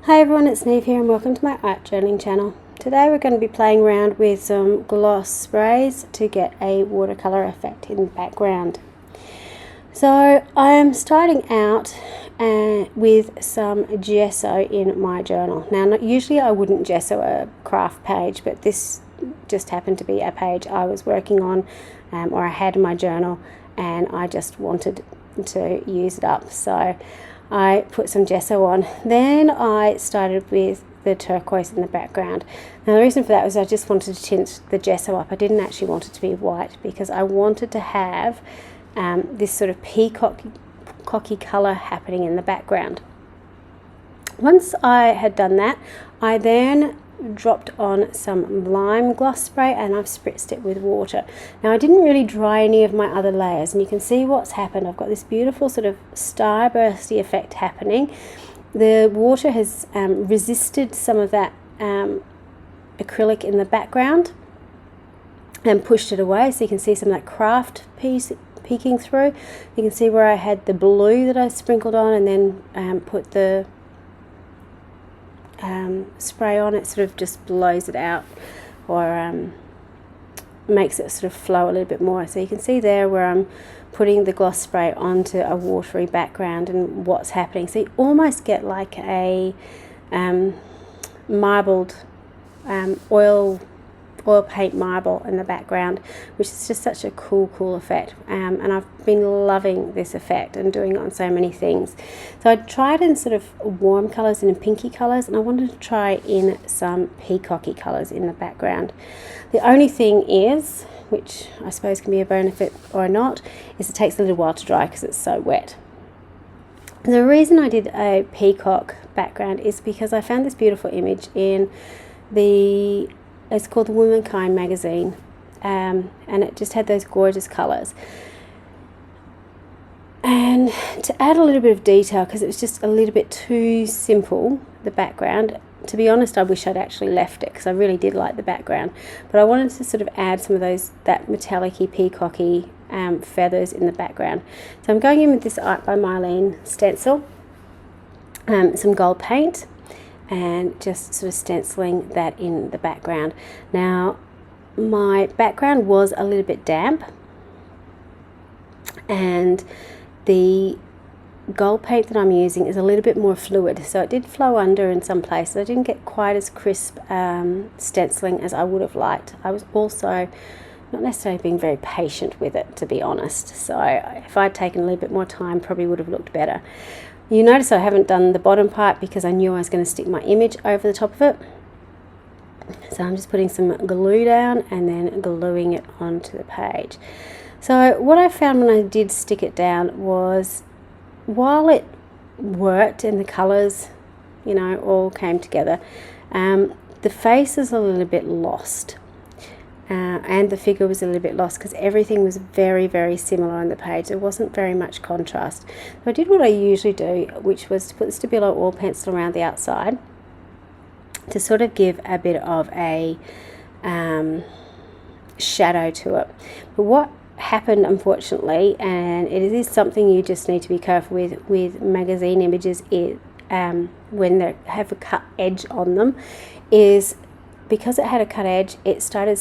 Hi everyone, it's Niamh here and welcome to my art journaling channel. Today we're going to be playing around with some gloss sprays to get a watercolour effect in the background. So I'm starting out with some gesso in my journal. Now usually I wouldn't gesso a craft page, but this just happened to be a page I was working on or I had in my journal and I just wanted to use it up. So I put some gesso on. Then I started with the turquoise in the background. Now the reason for that was I just wanted to tint the gesso up. I didn't actually want it to be white because I wanted to have this sort of peacocky colour happening in the background. Once I had done that, I then dropped on some lime gloss spray and I've spritzed it with water. Now I didn't really dry any of my other layers, and you can see what's happened. I've got this beautiful sort of starbursty effect happening. The water has resisted some of that acrylic in the background and pushed it away, so you can see some of that craft piece peeking through. You can see where I had the blue that I sprinkled on and then put the spray on. It sort of just blows it out or makes it sort of flow a little bit more. So you can see there where I'm putting the gloss spray onto a watery background and what's happening. So you almost get like a marbled oil paint marble in the background, which is just such a cool effect, and I've been loving this effect and doing it on so many things. So I tried in sort of warm colours and in pinky colours, and I wanted to try in some peacocky colours in the background. The only thing is, which I suppose can be a benefit or not, is it takes a little while to dry because it's so wet. The reason I did a peacock background is because I found this beautiful image in it's called the Womankind magazine, and it just had those gorgeous colours. And to add a little bit of detail, because it was just a little bit too simple, the background, to be honest I wish I'd actually left it because I really did like the background, but I wanted to sort of add some of that metallic-y, peacocky feathers in the background. So I'm going in with this Art by Mylene stencil, some gold paint, and just sort of stenciling that in the background. Now my background was a little bit damp and the gold paint that I'm using is a little bit more fluid, so it did flow under in some places. I didn't get quite as crisp stenciling as I would have liked. I was also not necessarily being very patient with it, to be honest, so if I'd taken a little bit more time probably would have looked better. You notice I haven't done the bottom part because I knew I was going to stick my image over the top of it. So I'm just putting some glue down and then gluing it onto the page. So what I found when I did stick it down was, while it worked and the colours, you know, all came together, the face is a little bit lost. And the figure was a little bit lost because everything was very similar on the page. There wasn't very much contrast. So I did what I usually do, which was to put the Stabilo oil pencil around the outside to sort of give a bit of a shadow to it. But what happened, unfortunately, and it is something you just need to be careful with magazine images, when they have a cut edge on them, is because it had a cut edge, it started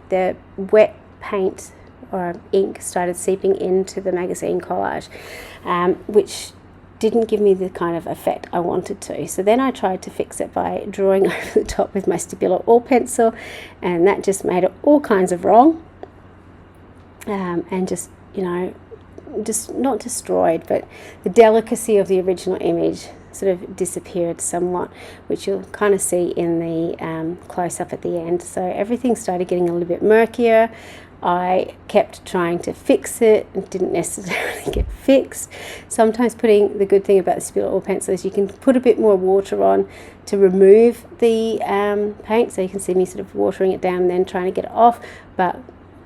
the wet paint or ink started seeping into the magazine collage, which didn't give me the kind of effect I wanted to. So then I tried to fix it by drawing over the top with my Stabilo oil pencil, and that just made it all kinds of wrong, and just, you know, just not destroyed, but the delicacy of the original image sort of disappeared somewhat, which you'll kind of see in the close-up at the end. So everything started getting a little bit murkier. I kept trying to fix it and didn't necessarily get fixed. Sometimes the good thing about the Stabilo oil pencil is you can put a bit more water on to remove the paint, so you can see me sort of watering it down and then trying to get it off. But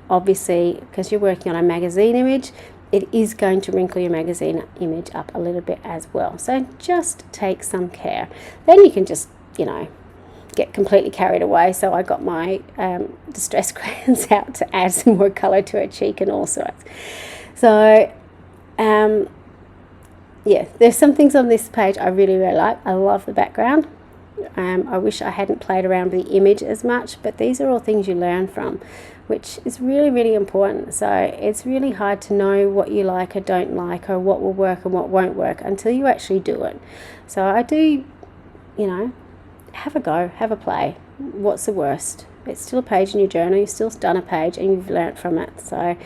obviously, because you're working on a magazine image, it is going to wrinkle your magazine image up a little bit as well. So just take some care. Then you can just, you know, get completely carried away. So I got my distress crayons out to add some more colour to her cheek and all sorts. So yeah, there's some things on this page I really like. I love the background. I wish I hadn't played around with the image as much, but these are all things you learn from, which is really, really important. So it's really hard to know what you like or don't like, or what will work and what won't work, until you actually do it. So I do, you know, have a go, have a play. What's the worst? It's still a page in your journal. You've still done a page and you've learnt from it. So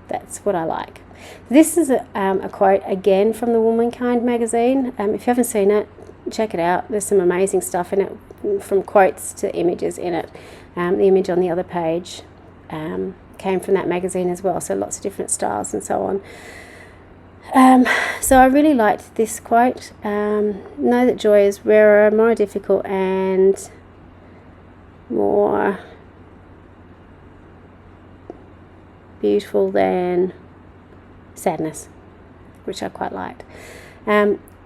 that's what I like. This is a quote again from the Womankind magazine. If you haven't seen it, check it out. There's some amazing stuff in it, from quotes to images in it. The image on the other page came from that magazine as well, so lots of different styles and so on. So I really liked this quote. Know that joy is rarer, more difficult, and more beautiful than sadness, which I quite liked.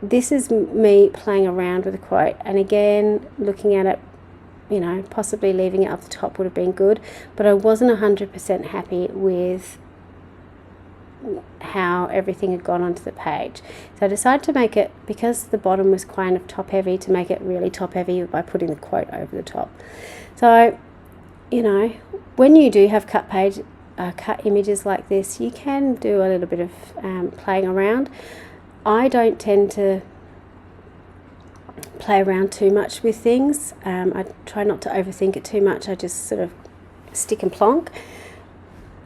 This is me playing around with a quote, and again, looking at it, you know, possibly leaving it up the top would have been good, but I wasn't 100% happy with how everything had gone onto the page. So I decided to make it, because the bottom was kind of top heavy, to make it really top heavy by putting the quote over the top. So, you know, when you do have cut images like this, you can do a little bit of playing around. I don't tend to play around too much with things. I try not to overthink it too much. I just sort of stick and plonk.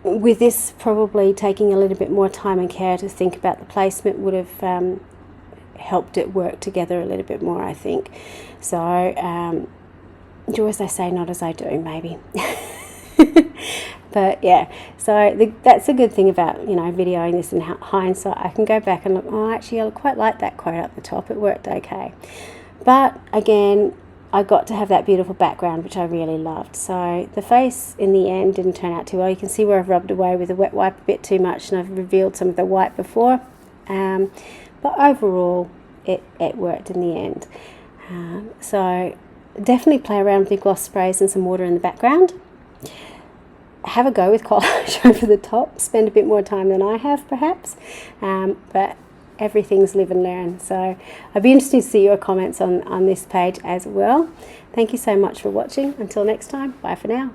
With this, probably taking a little bit more time and care to think about the placement would have helped it work together a little bit more, I think. So do as I say, not as I do, maybe. But yeah, so that's a good thing about, you know, videoing this in hindsight. I can go back and look, oh, actually I quite like that quote up the top, it worked okay. But again, I got to have that beautiful background, which I really loved. So the face in the end didn't turn out too well. You can see where I've rubbed away with the wet wipe a bit too much, and I've revealed some of the white before. But overall, it worked in the end. So definitely play around with your gloss sprays and some water in the background. Have a go with collage over the top. Spend a bit more time than I have, perhaps. But everything's live and learn. So I'd be interested to see your comments on this page as well. Thank you so much for watching. Until next time, bye for now.